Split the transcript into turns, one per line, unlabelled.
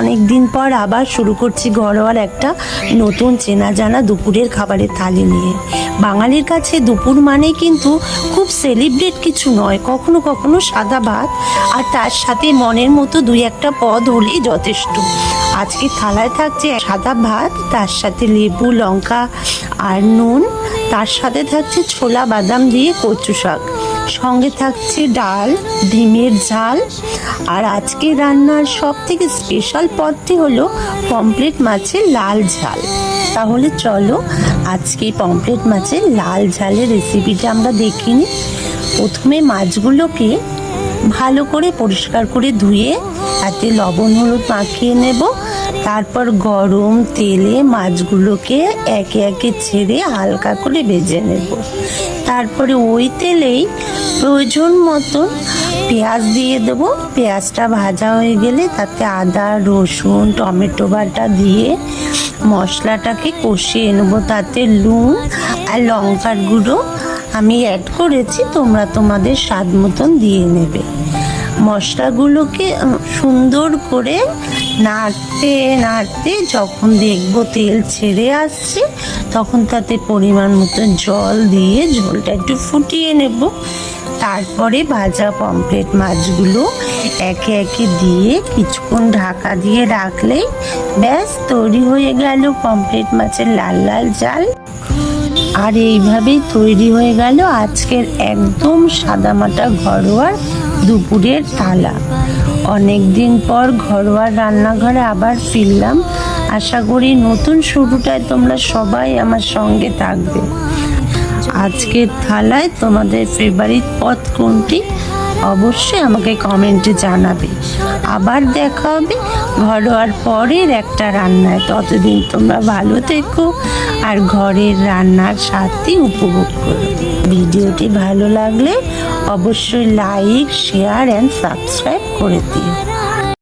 অনেক দিন পর আবার শুরু করছি ঘরোয়ার একটা নতুন চেনা জানা দুপুরের খাবারের থালি নিয়ে। বাঙালির কাছে দুপুর মানে কিন্তু খুব সেলিব্রেট কিছু নয়, কখনো কখনো সাদা ভাত আর তার সাথে মনের মতো দুই একটা পদ হলেই যথেষ্ট। আজকে থালায় থাকছে সাদা ভাত, তার সাথে লেবু লঙ্কা আর নুন, তার সাথে থাকছে ছোলা বাদাম দিয়ে কচু শাক, সঙ্গে থাকছে ডাল, ডিমের ঝাল। আর আজকে রান্নার সব থেকে স্পেশাল পদটি হলো পমফ্রেট মাছের লাল ঝাল। তাহলে চলো আজকে পমফ্রেট মাছের লাল ঝালের রেসিপিটা আমরা দেখিনি। প্রথমে মাছগুলোকে ভালো করে পরিষ্কার করে ধুয়ে তাতে লবণ হলুদ মাখিয়ে নেব। তারপর গরম তেলে মাছগুলোকে একে একে ছেড়ে হালকা করে ভেজে নেব। তারপরে ওই তেলেই প্রয়োজন মতন পেঁয়াজ দিয়ে দেবো। পেঁয়াজটা ভাজা হয়ে গেলে তাতে আদা রসুন টমেটো বাটা দিয়ে মশলাটাকে কষিয়ে নেবো। তাতে নুন আর লঙ্কার গুঁড়ো আমি অ্যাড করেছি, তোমরা তোমাদের স্বাদ মতন দিয়ে নেবে। মশলাগুলোকে সুন্দর করে নাড়তে নাড়তে যখন দেখবো তেল ছেড়ে আসছে, তখন তাতে পরিমাণ মতো জল দিয়ে ঝোলটা একটু ফুটিয়ে নেব। তারপরে ভাজা পমফ্রেট মাছগুলো একে একে দিয়ে কিছুক্ষণ ঢাকা দিয়ে রাখলেই ব্যাস তৈরি হয়ে গেল পমফ্রেট মাছের লাল লাল ঝাল। আর এইভাবেই তৈরি হয়ে গেল আজকের একদম সাদামাটা ঘরোয়ার দুপুরের থালা। অনেক দিন পর ঘরোয়া রান্নাঘরে আবার ফিরলাম। আশা করি নতুন শুরুটায় তোমরা সবাই আমার সঙ্গে থাকবে। আজকের থালায় তোমাদের ফেভারিট পদ কোনটি অবশ্যই আমাকে কমেন্টে জানাবে। আবার দেখা হবে ঘরোয়ার পরের একটা রান্নায়। ততদিন তোমরা ভালো থেকো আর ঘরের রান্নার স্বাদটি উপভোগ করো। ভিডিওটি ভালো লাগলে অবশ্যই লাইক শেয়ার অ্যান্ড সাবস্ক্রাইব করে দিও।